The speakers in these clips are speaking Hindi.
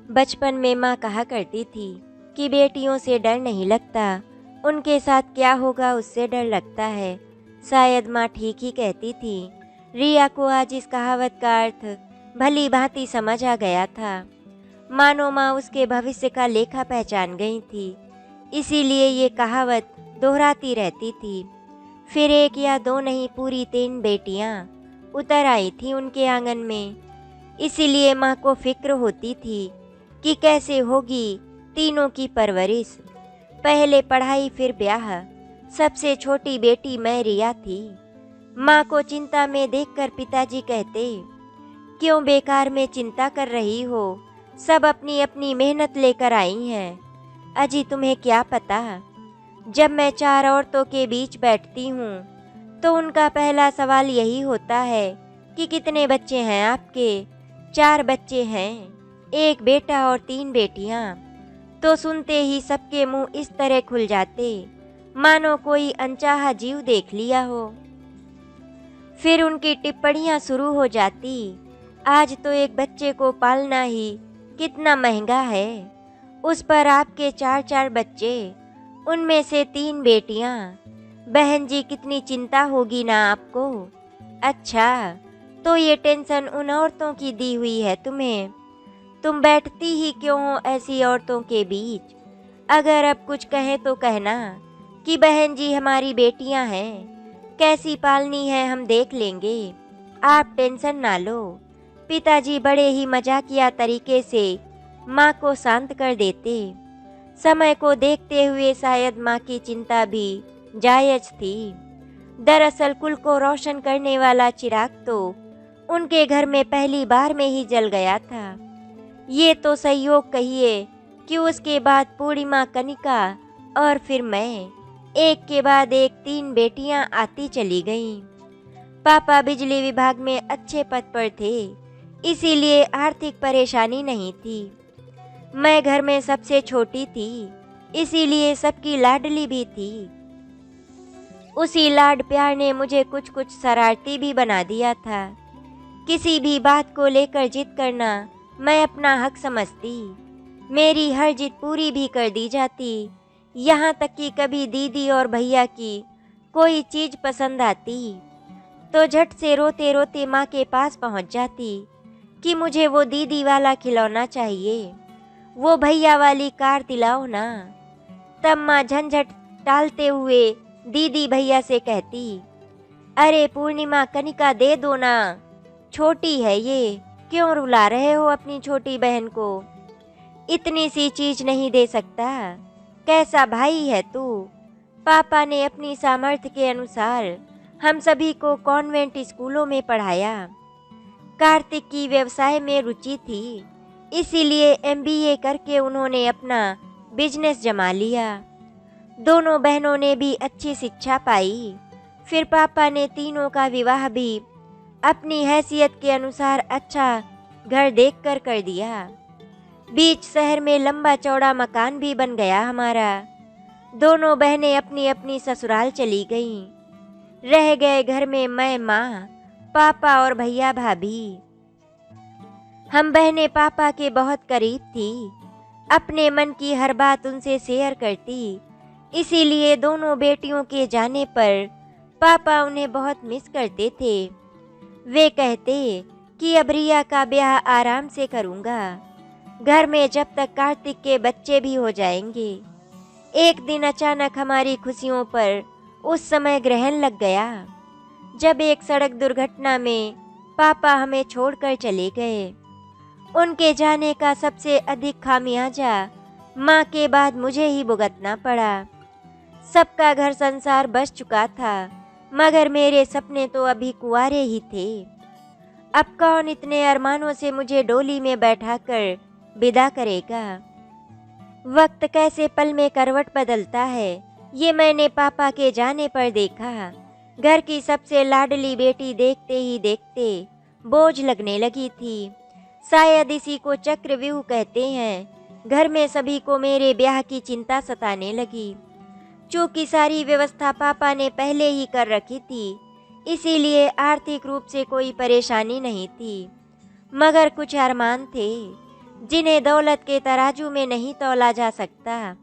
बचपन में माँ कहा करती थी कि बेटियों से डर नहीं लगता, उनके साथ क्या होगा उससे डर लगता है। शायद माँ ठीक ही कहती थी। रिया को आज इस कहावत का अर्थ भली भांति समझ आ गया था। मानो माँ उसके भविष्य का लेखा पहचान गई थी, इसीलिए ये कहावत दोहराती रहती थी। फिर एक या दो नहीं, पूरी 3 बेटियाँ उतर आई थी उनके आंगन में। इसीलिए माँ को फिक्र होती थी कि कैसे होगी तीनों की परवरिश। पहले पढ़ाई फिर ब्याह। सबसे छोटी बेटी मैं रिया थी। माँ को चिंता में देखकर पिताजी कहते, क्यों बेकार में चिंता कर रही हो, सब अपनी अपनी मेहनत लेकर आई हैं। अजी तुम्हें क्या पता, जब मैं 4 औरतों के बीच बैठती हूँ तो उनका पहला सवाल यही होता है कि कितने बच्चे हैं आपके। 4 बच्चे हैं, 1 बेटा और 3 बेटियां। तो सुनते ही सबके मुंह इस तरह खुल जाते मानो कोई अनचाहा जीव देख लिया हो। फिर उनकी टिप्पणियां शुरू हो जाती, आज तो एक बच्चे को पालना ही कितना महंगा है, उस पर आपके 4-4 बच्चे, उनमें से 3 बेटियां। बहन जी कितनी चिंता होगी ना आपको। अच्छा, तो ये टेंशन उन औरतों की दी हुई है तुम्हें। तुम बैठती ही क्यों हो ऐसी औरतों के बीच। अगर अब कुछ कहें तो कहना कि बहन जी हमारी बेटियां हैं, कैसी पालनी है हम देख लेंगे, आप टेंशन ना लो। पिताजी बड़े ही मजाकिया तरीके से माँ को शांत कर देते। समय को देखते हुए शायद माँ की चिंता भी जायज थी। दरअसल कुल को रोशन करने वाला चिराग तो उनके घर में पहली बार में ही जल गया था। ये तो संयोग कहिए कि उसके बाद पूर्णिमा, कनिका और फिर मैं, एक के बाद एक 3 बेटियां आती चली गईं। पापा बिजली विभाग में अच्छे पद पर थे, इसीलिए आर्थिक परेशानी नहीं थी। मैं घर में सबसे छोटी थी, इसीलिए सबकी लाडली भी थी। उसी लाड प्यार ने मुझे कुछ कुछ शरारती भी बना दिया था। किसी भी बात को लेकर जिद करना मैं अपना हक समझती। मेरी हर जिद पूरी भी कर दी जाती, यहाँ तक कि कभी दीदी और भैया की कोई चीज़ पसंद आती तो झट से रोते रोते माँ के पास पहुँच जाती कि मुझे वो दीदी वाला खिलौना चाहिए, वो भैया वाली कार दिलाओ ना। तब माँ झंझट टालते हुए दीदी भैया से कहती, अरे पूर्णिमा, कनिका दे दो ना, छोटी है ये, क्यों रुला रहे हो अपनी छोटी बहन को। इतनी सी चीज नहीं दे सकता, कैसा भाई है तू। पापा ने अपनी सामर्थ्य के अनुसार हम सभी को कॉन्वेंट स्कूलों में पढ़ाया। कार्तिक की व्यवसाय में रुचि थी, इसीलिए MBA करके उन्होंने अपना बिजनेस जमा लिया। दोनों बहनों ने भी अच्छी शिक्षा पाई। फिर पापा ने तीनों का विवाह भी अपनी हैसियत के अनुसार अच्छा घर देखकर कर दिया। बीच शहर में लंबा चौड़ा मकान भी बन गया हमारा। दोनों बहनें अपनी अपनी ससुराल चली गईं। रह गए घर में मैं, माँ, पापा और भैया भाभी। हम बहनें पापा के बहुत करीब थी, अपने मन की हर बात उनसे शेयर करती। इसीलिए दोनों बेटियों के जाने पर पापा उन्हें बहुत मिस करते थे। वे कहते कि अब रिया का ब्याह आराम से करूँगा, घर में जब तक कार्तिक के बच्चे भी हो जाएंगे। एक दिन अचानक हमारी खुशियों पर उस समय ग्रहण लग गया, जब एक सड़क दुर्घटना में पापा हमें छोड़कर चले गए। उनके जाने का सबसे अधिक खामियाजा माँ के बाद मुझे ही भुगतना पड़ा। सबका घर संसार बस चुका था, मगर मेरे सपने तो अभी कुंवारे ही थे। अब कौन इतने अरमानों से मुझे डोली में बैठाकर विदा करेगा। वक्त कैसे पल में करवट बदलता है, ये मैंने पापा के जाने पर देखा। घर की सबसे लाडली बेटी देखते ही देखते बोझ लगने लगी थी। शायद इसी को चक्रव्यूह कहते हैं। घर में सभी को मेरे ब्याह की चिंता सताने लगी। चूँकि सारी व्यवस्था पापा ने पहले ही कर रखी थी, इसीलिए आर्थिक रूप से कोई परेशानी नहीं थी, मगर कुछ अरमान थे। जिन्हें दौलत के तराजू में नहीं तौला जा सकता।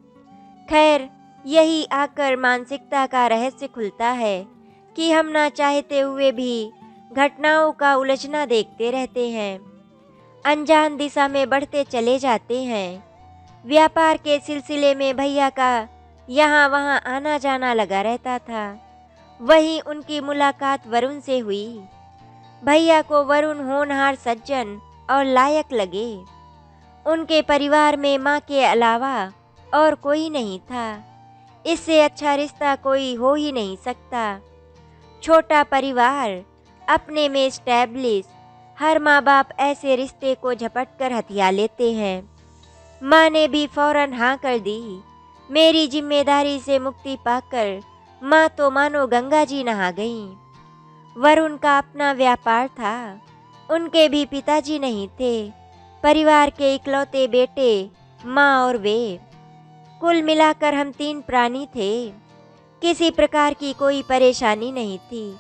खैर, यही आकर मानसिकता का रहस्य खुलता है कि हम ना चाहते हुए भी घटनाओं का उलझना देखते रहते हैं, अनजान दिशा में बढ़ते चले जाते हैं। व्यापार के सिलसिले में भैया का यहाँ वहाँ आना जाना लगा रहता था। वहीं उनकी मुलाकात वरुण से हुई। भैया को वरुण होनहार, सज्जन और लायक लगे। उनके परिवार में माँ के अलावा और कोई नहीं था। इससे अच्छा रिश्ता कोई हो ही नहीं सकता। छोटा परिवार, अपने में स्टैब्लिश, हर माँ बाप ऐसे रिश्ते को झपट कर हथिया लेते हैं। माँ ने भी फौरन हाँ कर दी। मेरी जिम्मेदारी से मुक्ति पाकर माँ तो मानो गंगा जी नहा गईं। वरुण का अपना व्यापार था। उनके भी पिताजी नहीं थे। परिवार के इकलौते बेटे माँ और वे। कुल मिलाकर हम 3 प्राणी थे। किसी प्रकार की कोई परेशानी नहीं थी।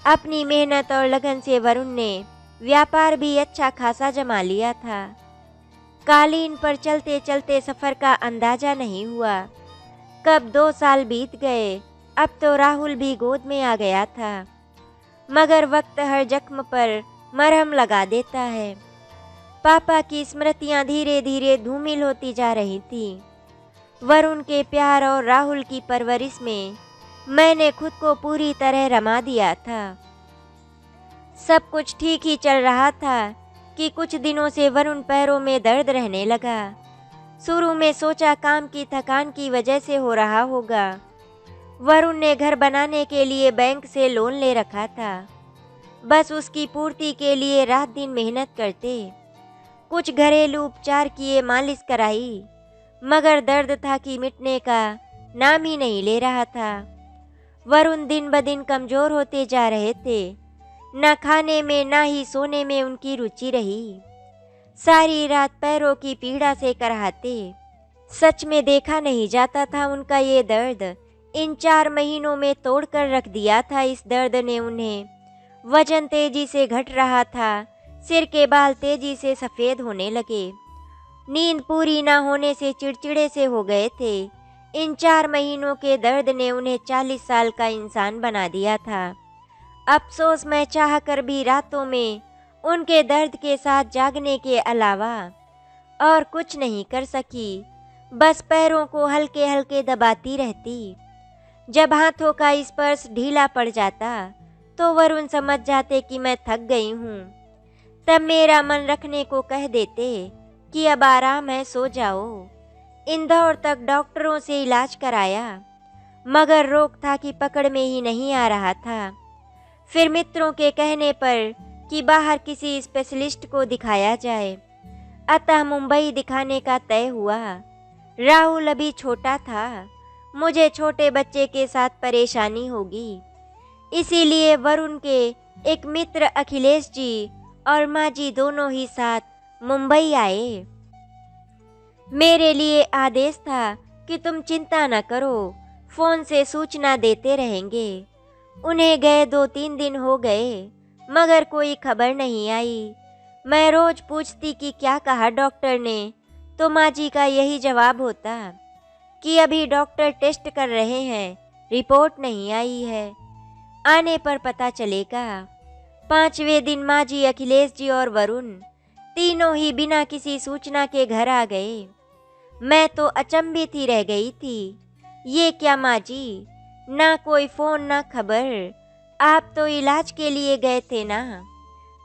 अपनी मेहनत और लगन से वरुण ने व्यापार भी अच्छा खासा जमा लिया था। कालीन पर चलते चलते सफ़र का अंदाजा नहीं हुआ। कब 2 साल बीत गए। अब तो राहुल भी गोद में आ गया था। मगर वक्त हर जख्म पर मरहम लगा देता है। पापा की स्मृतियां धीरे धीरे धूमिल होती जा रही थी। वरुण के प्यार और राहुल की परवरिश में मैंने खुद को पूरी तरह रमा दिया था। सब कुछ ठीक ही चल रहा था कि कुछ दिनों से वरुण पैरों में दर्द रहने लगा। शुरू में सोचा काम की थकान की वजह से हो रहा होगा। वरुण ने घर बनाने के लिए बैंक से लोन ले रखा था। बस उसकी पूर्ति के लिए रात दिन मेहनत करते। कुछ घरेलू उपचार किए, मालिश कराई, मगर दर्द था कि मिटने का नाम ही नहीं ले रहा था। वरुण दिन ब दिन कमज़ोर होते जा रहे थे। न खाने में न ही सोने में उनकी रुचि रही। सारी रात पैरों की पीड़ा से कराहते। सच में देखा नहीं जाता था उनका ये दर्द। इन 4 महीनों में तोड़ कर रख दिया था इस दर्द ने उन्हें। वजन तेजी से घट रहा था। सिर के बाल तेजी से सफ़ेद होने लगे। नींद पूरी ना होने से चिड़चिड़े से हो गए थे। इन 4 महीनों के दर्द ने उन्हें 40 साल का इंसान बना दिया था। अफसोस, मैं चाह कर भी रातों में उनके दर्द के साथ जागने के अलावा और कुछ नहीं कर सकी। बस पैरों को हल्के हल्के दबाती रहती। जब हाथों का स्पर्श ढीला पड़ जाता तो वरुण समझ जाते कि मैं थक गई हूँ। तब मेरा मन रखने को कह देते कि अब आराम है, सो जाओ। इंदौर तक डॉक्टरों से इलाज कराया, मगर रोग था कि पकड़ में ही नहीं आ रहा था। फिर मित्रों के कहने पर कि बाहर किसी स्पेशलिस्ट को दिखाया जाए, अतः मुंबई दिखाने का तय हुआ। राहुल अभी छोटा था। मुझे छोटे बच्चे के साथ परेशानी होगी, इसीलिए वरुण के एक मित्र अखिलेश जी और माँ जी दोनों ही साथ मुंबई आए। मेरे लिए आदेश था कि तुम चिंता न करो, फ़ोन से सूचना देते रहेंगे। उन्हें गए 2-3 दिन हो गए, मगर कोई खबर नहीं आई। मैं रोज पूछती कि क्या कहा डॉक्टर ने, तो माँ जी का यही जवाब होता कि अभी डॉक्टर टेस्ट कर रहे हैं, रिपोर्ट नहीं आई है, आने पर पता चलेगा। 5वें दिन माँ जी, अखिलेश जी और वरुण तीनों ही बिना किसी सूचना के घर आ गए। मैं तो अचंभित ही रह गई थी। ये क्या माँ जी, ना कोई फ़ोन ना खबर। आप तो इलाज के लिए गए थे ना?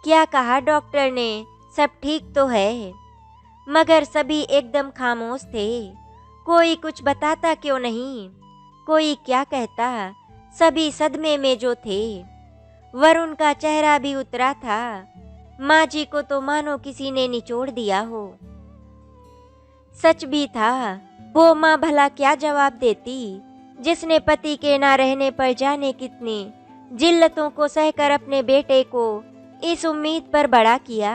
क्या कहा डॉक्टर ने, सब ठीक तो है? मगर सभी एकदम खामोश थे। कोई कुछ बताता क्यों नहीं? कोई क्या कहता? सभी सदमे में जो थे। वरुण का चेहरा भी उतरा था। माँ जी को तो मानो किसी ने निचोड़ दिया हो। सच भी था। वो माँ भला क्या जवाब देती, जिसने पति के ना रहने पर जाने कितनी जिल्लतों को सहकर अपने बेटे को इस उम्मीद पर बड़ा किया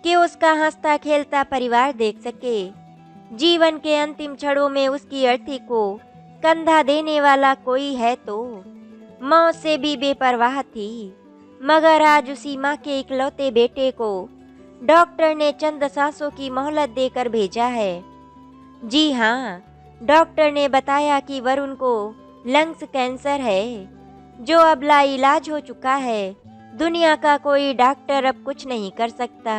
कि उसका हंसता खेलता परिवार देख सके। जीवन के अंतिम क्षणों में उसकी अर्थी को कंधा देने वाला कोई है तो मौत से भी बेपरवाह थी। मगर आज उसी माँ के इकलौते बेटे को डॉक्टर ने चंद सांसों की मोहलत देकर भेजा है। जी हाँ, डॉक्टर ने बताया कि वरुण को लंग्स कैंसर है, जो अब लाइलाज हो चुका है। दुनिया का कोई डॉक्टर अब कुछ नहीं कर सकता।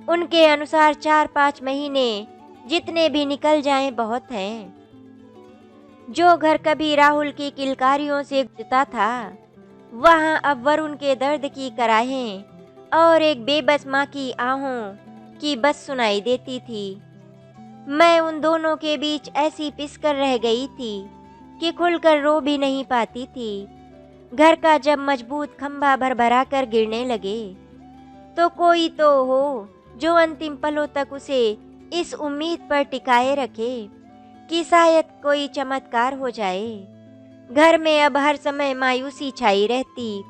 उनके अनुसार 4-5 महीने जितने भी निकल जाएं बहुत हैं। जो घर कभी राहुल की किलकारियों से गुजरता था, वहां अब वरुण के दर्द की कराहें और एक बेबस माँ की आहों की बस सुनाई देती थी। मैं उन दोनों के बीच ऐसी पिसकर रह गई थी कि खुलकर रो भी नहीं पाती थी। घर का जब मजबूत खंभा भरभरा कर गिरने लगे, तो कोई तो हो जो अंतिम पलों तक उसे इस उम्मीद पर टिकाए रखे कि शायद कोई चमत्कार हो जाए। घर में अब हर समय मायूसी छाई रहती,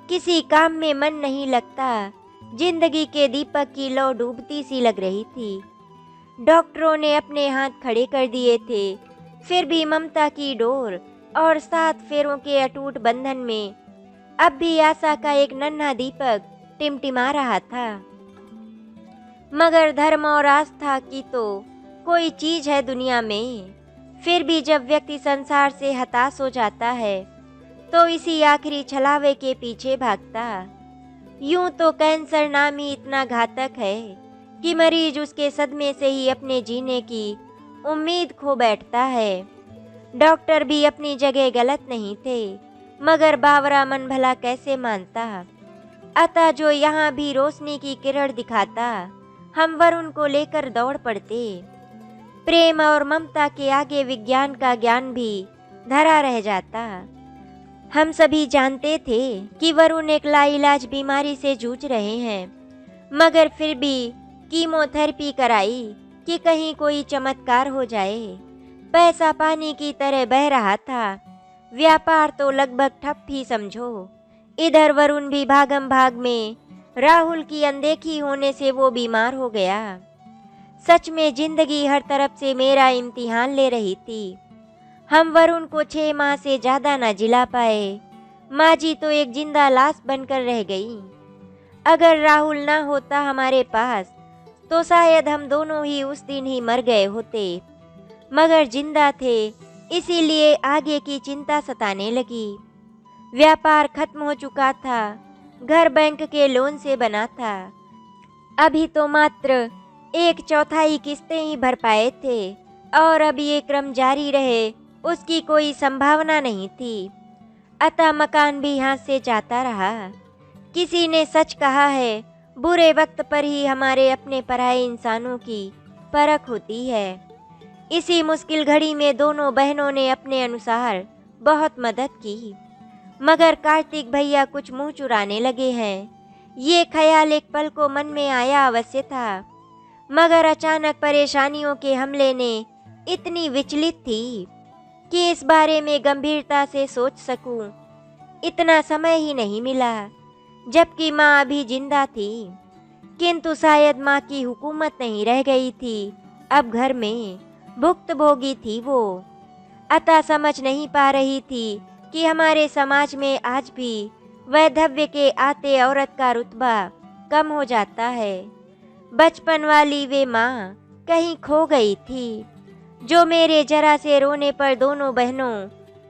किसी काम में मन नहीं लगता, जिंदगी के दीपक की लौ डूबती सी लग रही थी। डॉक्टरों ने अपने हाथ खड़े कर दिए थे, फिर भी ममता की डोर और 7 फेरों के अटूट बंधन में अब भी आशा का एक नन्हा दीपक टिमटिमा रहा था। मगर धर्म और आस्था की तो कोई चीज है दुनिया में। फिर भी जब व्यक्ति संसार से हताश हो जाता है, तो इसी आखिरी छलावे के पीछे भागता। यूं तो कैंसर नाम ही इतना घातक है कि मरीज उसके सदमे से ही अपने जीने की उम्मीद खो बैठता है। डॉक्टर भी अपनी जगह गलत नहीं थे, मगर बावरा मन भला कैसे मानता। अतः जो यहाँ भी रोशनी की किरण दिखाता, हम वरुण को लेकर दौड़ पड़ते। प्रेम और ममता के आगे विज्ञान का ज्ञान भी धरा रह जाता। हम सभी जानते थे कि वरुण एक लाइलाज बीमारी से जूझ रहे हैं, मगर फिर भी कीमोथेरेपी कराई कि कहीं कोई चमत्कार हो जाए। पैसा पानी की तरह बह रहा था, व्यापार तो लगभग ठप ही समझो। इधर वरुण भी भागम भाग में राहुल की अनदेखी होने से वो बीमार हो गया। सच में जिंदगी हर तरफ से मेरा इम्तिहान ले रही थी। हम वरुण को 6 माह से ज्यादा न जिला पाए। माँ जी तो एक जिंदा लाश बनकर रह गई। अगर राहुल ना होता हमारे पास, तो शायद हम दोनों ही उस दिन ही मर गए होते। मगर जिंदा थे, इसीलिए आगे की चिंता सताने लगी। व्यापार खत्म हो चुका था, घर बैंक के लोन से बना था। अभी तो मात्र 1/4 किस्तें ही भर पाए थे, और अब ये क्रम जारी रहे उसकी कोई संभावना नहीं थी। अतः मकान भी हाथ से जाता रहा। किसी ने सच कहा है, बुरे वक्त पर ही हमारे अपने पराये इंसानों की परख होती है। इसी मुश्किल घड़ी में दोनों बहनों ने अपने अनुसार बहुत मदद की, मगर कार्तिक भैया कुछ मुंह चुराने लगे हैं। ये ख्याल एक पल को मन में आया अवश्य था, मगर अचानक परेशानियों के हमले ने इतनी विचलित थी कि इस बारे में गंभीरता से सोच सकूं, इतना समय ही नहीं मिला। जबकि माँ अभी जिंदा थी, किंतु शायद माँ की हुकूमत नहीं रह गई थी। अब घर में भुक्तभोगी थी वो। अतः समझ नहीं पा रही थी कि हमारे समाज में आज भी वैधव्य के आते औरत का रुतबा कम हो जाता है। बचपन वाली वे माँ कहीं खो गई थी, जो मेरे जरा से रोने पर दोनों बहनों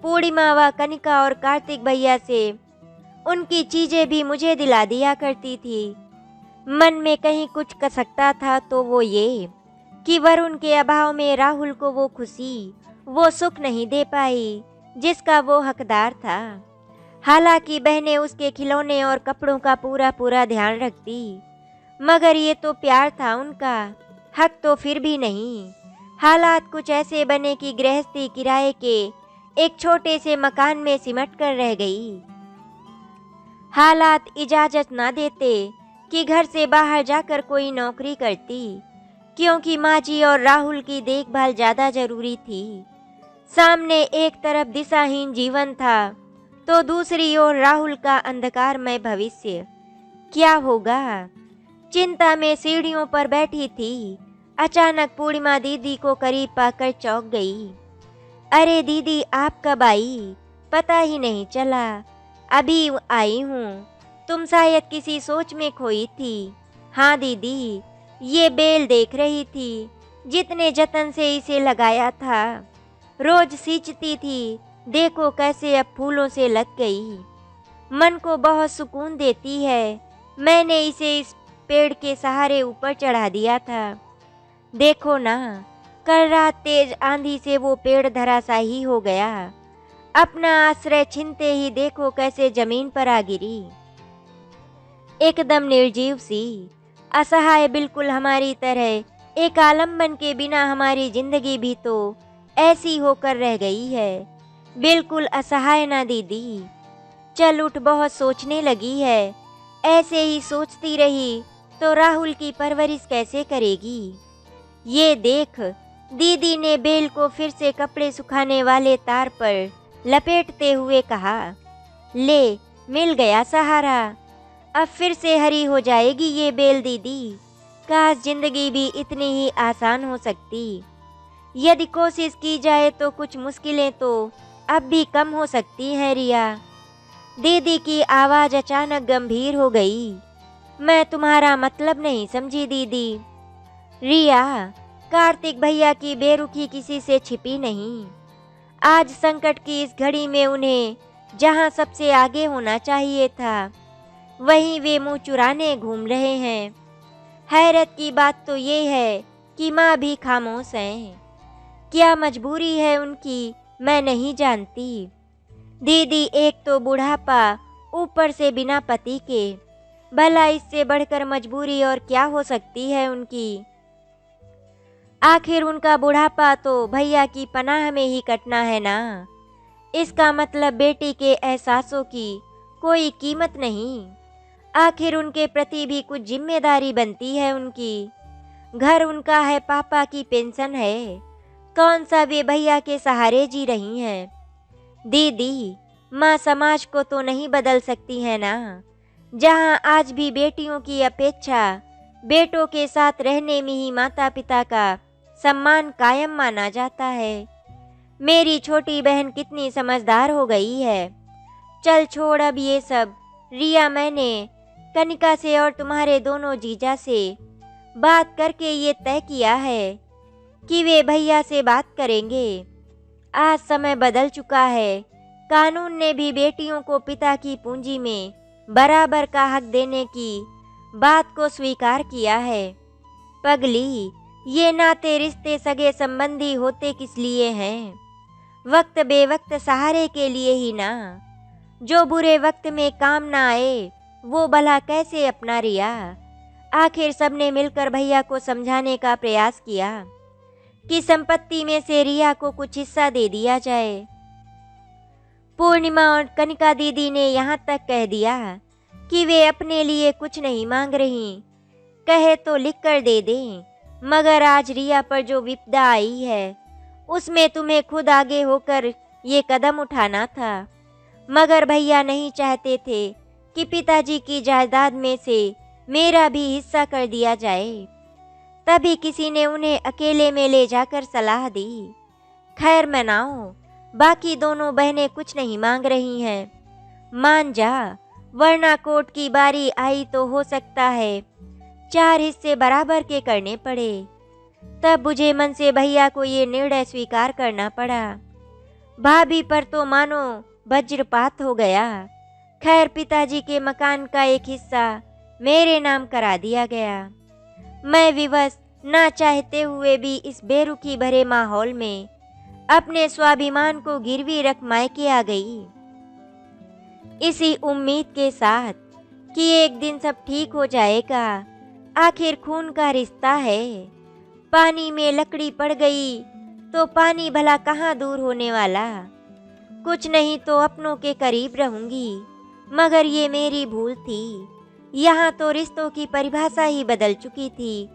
पूर्णिमा व कनिका और कार्तिक भैया से उनकी चीजें भी मुझे दिला दिया करती थी। मन में कहीं कुछ कसकता था तो वो ये कि वरुण के अभाव में राहुल को वो खुशी, वो सुख नहीं दे पाई जिसका वो हकदार था। हालांकि बहनें उसके खिलौने और कपड़ों का पूरा पूरा ध्यान रखती, मगर ये तो प्यार था उनका, हक तो फिर भी नहीं। हालात कुछ ऐसे बने कि गृहस्थी किराए के एक छोटे से मकान में सिमट कर रह गई। हालात इजाजत ना देते कि घर से बाहर जाकर कोई नौकरी करती, क्योंकि माँ जी और राहुल की देखभाल ज़्यादा जरूरी थी। सामने एक तरफ दिशाहीन जीवन था, तो दूसरी ओर राहुल का अंधकारमय भविष्य। क्या होगा? चिंता में सीढ़ियों पर बैठी थी, अचानक पूर्णिमा दीदी को करीब पाकर चौंक गई। अरे दीदी, आप कब आई? पता ही नहीं चला। अभी आई हूँ। तुम शायद किसी सोच में खोई थी। हाँ दीदी, ये बेल देख रही थी, जितने जतन से इसे लगाया था। रोज सींचती थी, देखो कैसे अब फूलों से लग गई। मन को बहुत सुकून देती है। मैंने इसे इस पेड़ के सहारे ऊपर चढ़ा दिया था। देखो ना, कल रात तेज आंधी से वो पेड़ धराशायी हो गया। अपना आश्रय छीनते ही देखो कैसे जमीन पर आ गिरी। एकदम निर्जीव सी, असहाय, बिल्कुल हमारी तरह एक आलम्बन के बिना हमारी जिंदगी भी तो ऐसी होकर रह गई है। बिल्कुल असहाय ना दीदी। चल उठ, बहुत सोचने लगी है। ऐसे ही सोचती रही तो राहुल की परवरिश कैसे करेगी। ये देख, दीदी ने बेल को फिर से कपड़े सुखाने वाले तार पर लपेटते हुए कहा, ले, मिल गया सहारा। अब फिर से हरी हो जाएगी ये बेल दीदी। काश जिंदगी भी इतनी ही आसान हो सकती। यदि कोशिश की जाए तो कुछ मुश्किलें तो अब भी कम हो सकती हैं रिया। दीदी की आवाज़ अचानक गंभीर हो गई। मैं तुम्हारा मतलब नहीं समझी दीदी। रिया, कार्तिक भैया की बेरुखी किसी से छिपी नहीं। आज संकट की इस घड़ी में उन्हें जहां सबसे आगे होना चाहिए था, वहीं वे मुंह चुराने घूम रहे हैं। हैरत की बात तो ये है कि माँ भी खामोश हैं। क्या मजबूरी है उनकी, मैं नहीं जानती। दीदी, एक तो बुढ़ापा, ऊपर से बिना पति के। भला इससे बढ़कर मजबूरी और क्या हो सकती है उनकी। आखिर उनका बुढ़ापा तो भैया की पनाह में ही कटना है ना। इसका मतलब बेटी के एहसासों की कोई कीमत नहीं। आखिर उनके प्रति भी कुछ जिम्मेदारी बनती है उनकी। घर उनका है, पापा की पेंशन है। कौन सा वे भैया के सहारे जी रही हैं। दीदी, माँ समाज को तो नहीं बदल सकती है ना। जहाँ आज भी बेटियों की अपेक्षा बेटों के साथ रहने में ही माता पिता का सम्मान कायम माना जाता है। मेरी छोटी बहन कितनी समझदार हो गई है। चल छोड़ अब ये सब। रिया, मैंने कनिका से और तुम्हारे दोनों जीजा से बात करके ये तय किया है कि वे भैया से बात करेंगे। आज समय बदल चुका है। कानून ने भी बेटियों को पिता की पूंजी में बराबर का हक देने की बात को स्वीकार किया है। पगली, ये नाते रिश्ते सगे संबंधी होते किस लिए हैं? वक्त बेवक्त सहारे के लिए ही ना। जो बुरे वक्त में काम ना आए वो भला कैसे अपना रिया। आखिर सबने मिलकर भैया को समझाने का प्रयास किया कि संपत्ति में से रिया को कुछ हिस्सा दे दिया जाए। पूर्णिमा और कनिका दीदी ने यहाँ तक कह दिया कि वे अपने लिए कुछ नहीं मांग रही, कहे तो लिख कर दे दें। मगर आज रिया पर जो विपदा आई है, उसमें तुम्हें खुद आगे होकर ये कदम उठाना था। मगर भैया नहीं चाहते थे कि पिताजी की जायदाद में से मेरा भी हिस्सा कर दिया जाए। तभी किसी ने उन्हें अकेले में ले जाकर सलाह दी, खैर मनाओ, बाकी दोनों बहनें कुछ नहीं मांग रही हैं, मान जा, वरना कोर्ट की बारी आई तो हो सकता है 4 हिस्से बराबर के करने पड़े। तब बुझे मन से भैया को ये निर्णय स्वीकार करना पड़ा। भाभी पर तो मानो वज्रपात हो गया। खैर, पिताजी के मकान का एक हिस्सा मेरे नाम करा दिया गया। मैं विवश, ना चाहते हुए भी इस बेरुखी भरे माहौल में अपने स्वाभिमान को गिरवी रख मायके आ गई, इसी उम्मीद के साथ कि एक दिन सब ठीक हो जाएगा। आखिर खून का रिश्ता है। पानी में लकड़ी पड़ गई तो पानी भला कहाँ दूर होने वाला। कुछ नहीं तो अपनों के करीब रहूंगी। मगर ये मेरी भूल थी। यहाँ तो रिश्तों की परिभाषा ही बदल चुकी थी।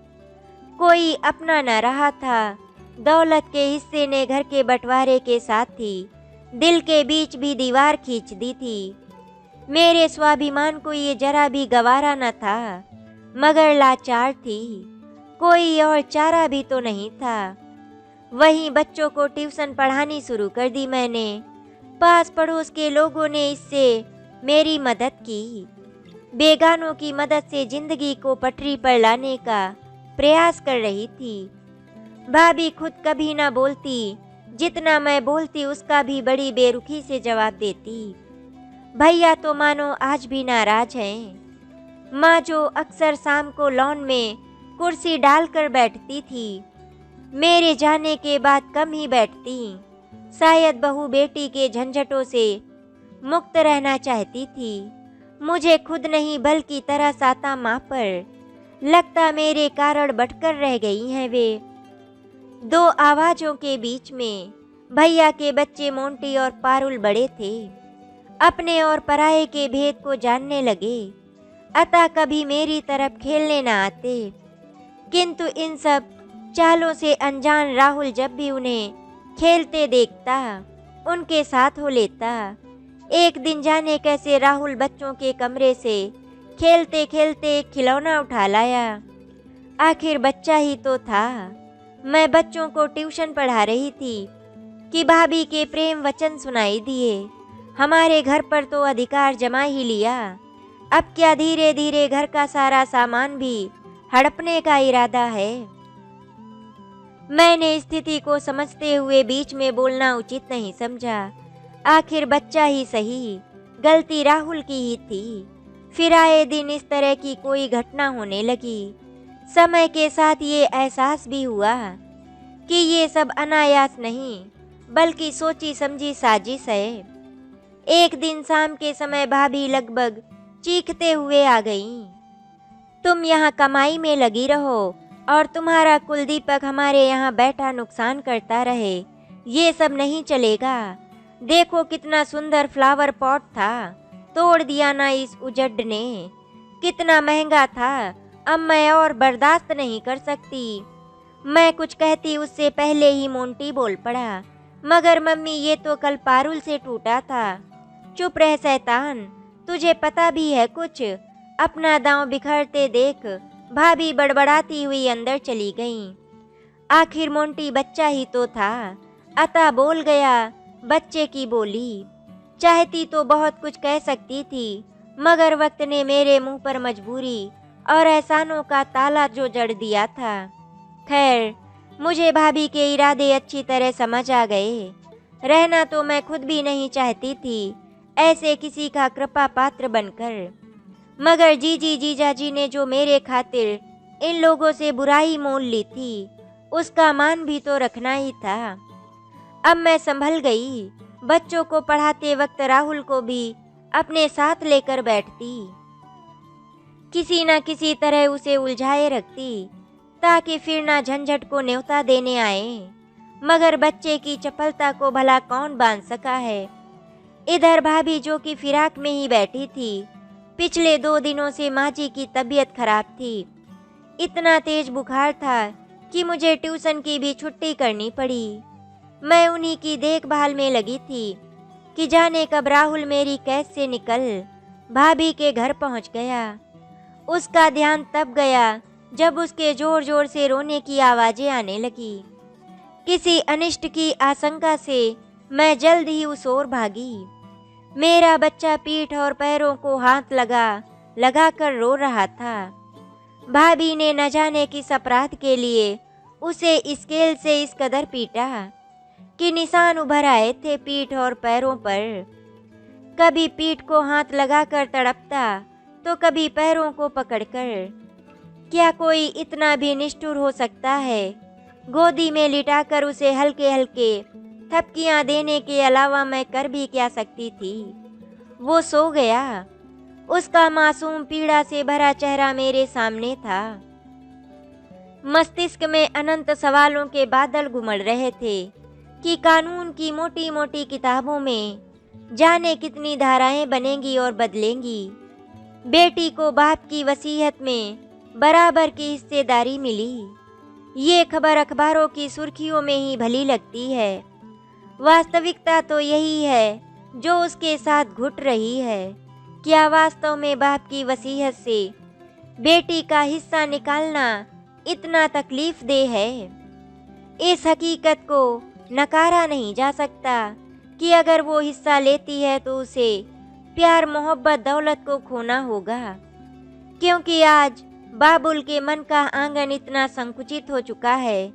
कोई अपना न रहा था। दौलत के हिस्से ने घर के बंटवारे के साथ ही दिल के बीच भी दीवार खींच दी थी। मेरे स्वाभिमान को ये जरा भी गवारा न था, मगर लाचार थी। कोई और चारा भी तो नहीं था। वहीं बच्चों को ट्यूशन पढ़ानी शुरू कर दी मैंने। पास पड़ोस के लोगों ने इससे मेरी मदद की। बेगानों की मदद से जिंदगी को पटरी पर लाने का प्रयास कर रही थी। भाभी खुद कभी ना बोलती, जितना मैं बोलती उसका भी बड़ी बेरुखी से जवाब देती। भैया तो मानो आज भी नाराज हैं। माँ जो अक्सर शाम को लॉन में कुर्सी डालकर बैठती थी, मेरे जाने के बाद कम ही बैठती। शायद बहू बेटी के झंझटों से मुक्त रहना चाहती थी। मुझे खुद नहीं बल्कि तरस आता माँ पर। लगता मेरे कारण भटकर रह गई हैं वे। दो आवाज़ों के बीच में भैया के बच्चे मोंटी और पारुल बड़े थे। अपने और पराये के भेद को जानने लगे, अतः कभी मेरी तरफ खेलने न आते। किंतु इन सब चालों से अनजान राहुल जब भी उन्हें खेलते देखता, उनके साथ हो लेता। एक दिन जाने कैसे राहुल बच्चों के कमरे से खेलते खेलते एक खिलौना उठा लाया। आखिर बच्चा ही तो था। मैं बच्चों को ट्यूशन पढ़ा रही थी कि भाभी के प्रेम वचन सुनाई दिए। हमारे घर पर तो अधिकार जमा ही लिया। अब क्या धीरे धीरे घर का सारा सामान भी हड़पने का इरादा है। मैंने स्थिति को समझते हुए बीच में बोलना उचित नहीं समझा। आखिर बच्चा ही सही, गलती राहुल की ही थी। फिर आए दिन इस तरह की कोई घटना होने लगी। समय के साथ ये एहसास भी हुआ कि ये सब अनायास नहीं बल्कि सोची समझी साजिश है। एक दिन शाम के समय भाभी लगभग चीखते हुए आ गईं। तुम यहाँ कमाई में लगी रहो और तुम्हारा कुलदीपक हमारे यहाँ बैठा नुकसान करता रहे, ये सब नहीं चलेगा। देखो कितना सुंदर फ्लावर पॉट था, तोड़ दिया ना इस उजड़ ने। कितना महंगा था, अब मैं और बर्दाश्त नहीं कर सकती। मैं कुछ कहती उससे पहले ही मोंटी बोल पड़ा, मगर मम्मी ये तो कल पारुल से टूटा था। चुप रह शैतान, तुझे पता भी है कुछ। अपना दांव बिखरते देख भाभी बड़बड़ाती हुई अंदर चली गईं। आखिर मोंटी बच्चा ही तो था, अतः बोल गया बच्चे की बोली। चाहती तो बहुत कुछ कह सकती थी, मगर वक्त ने मेरे मुंह पर मजबूरी और एहसानों का ताला जो जड़ दिया था। खैर, मुझे भाभी के इरादे अच्छी तरह समझ आ गए। रहना तो मैं खुद भी नहीं चाहती थी ऐसे किसी का कृपा पात्र बनकर, मगर जीजी जीजाजी ने जो मेरे खातिर इन लोगों से बुराई मोल ली थी, उसका मान भी तो रखना ही था। अब मैं संभल गई। बच्चों को पढ़ाते वक्त राहुल को भी अपने साथ लेकर बैठती, किसी न किसी तरह उसे उलझाए रखती ताकि फिर ना झंझट को न्योता देने आए। मगर बच्चे की चपलता को भला कौन बांध सका है। इधर भाभी जो कि फिराक में ही बैठी थी, पिछले 2 दिनों से माँ जी की तबीयत खराब थी। इतना तेज बुखार था कि मुझे ट्यूशन की भी छुट्टी करनी पड़ी। मैं उन्हीं की देखभाल में लगी थी कि जाने कब राहुल मेरी कैद से निकल भाभी के घर पहुंच गया। उसका ध्यान तब गया जब उसके जोर जोर से रोने की आवाज़ें आने लगी। किसी अनिष्ट की आशंका से मैं जल्द ही उस ओर भागी। मेरा बच्चा पीठ और पैरों को हाथ लगा कर रो रहा था। भाभी ने न जाने किस अपराध के लिए उसे स्केल से इस कदर पीटा कि निशान उभर आए थे पीठ और पैरों पर। कभी पीठ को हाथ लगाकर तड़पता तो कभी पैरों को पकड़कर। क्या कोई इतना भी निष्ठुर हो सकता है। गोदी में लिटाकर उसे हल्के हल्के थपकियां देने के अलावा मैं कर भी क्या सकती थी। वो सो गया। उसका मासूम पीड़ा से भरा चेहरा मेरे सामने था। मस्तिष्क में अनंत सवालों के बादल घुमड़ रहे थे कि कानून की मोटी मोटी किताबों में जाने कितनी धाराएं बनेंगी और बदलेंगी। बेटी को बाप की वसीयत में बराबर की हिस्सेदारी मिली। ये खबर अखबारों की सुर्खियों में ही भली लगती है। वास्तविकता तो यही है जो उसके साथ घुट रही है। क्या वास्तव में बाप की वसीयत से बेटी का हिस्सा निकालना इतना तकलीफ दे है। इस हकीकत को नकारा नहीं जा सकता कि अगर वो हिस्सा लेती है तो उसे प्यार मोहब्बत दौलत को खोना होगा, क्योंकि आज बाबुल के मन का आंगन इतना संकुचित हो चुका है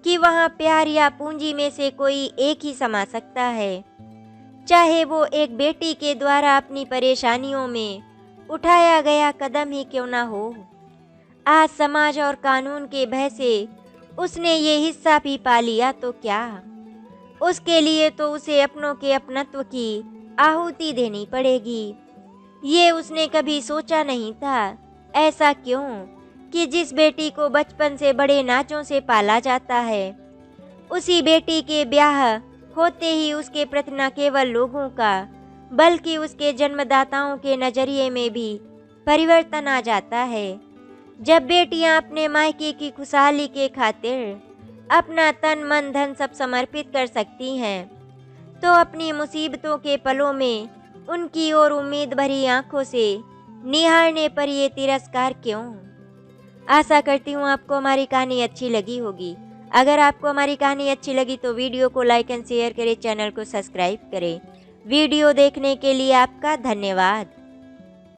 कि वहाँ प्यार या पूंजी में से कोई एक ही समा सकता है, चाहे वो एक बेटी के द्वारा अपनी परेशानियों में उठाया गया कदम ही क्यों ना हो। आज समाज और कानून के भय से उसने ये हिस्सा भी पा लिया तो क्या, उसके लिए तो उसे अपनों के अपनत्व की आहुति देनी पड़ेगी। ये उसने कभी सोचा नहीं था। ऐसा क्यों कि जिस बेटी को बचपन से बड़े नाचों से पाला जाता है, उसी बेटी के ब्याह होते ही उसके प्रति न केवल लोगों का बल्कि उसके जन्मदाताओं के नजरिए में भी परिवर्तन आ जाता है। जब बेटियां अपने मायके की खुशहाली के खातिर अपना तन मन धन सब समर्पित कर सकती हैं, तो अपनी मुसीबतों के पलों में उनकी ओर उम्मीद भरी आंखों से निहारने पर ये तिरस्कार क्यों। आशा करती हूँ आपको हमारी कहानी अच्छी लगी होगी। अगर आपको हमारी कहानी अच्छी लगी तो वीडियो को लाइक एंड शेयर करें, चैनल को सब्सक्राइब करें। वीडियो देखने के लिए आपका धन्यवाद।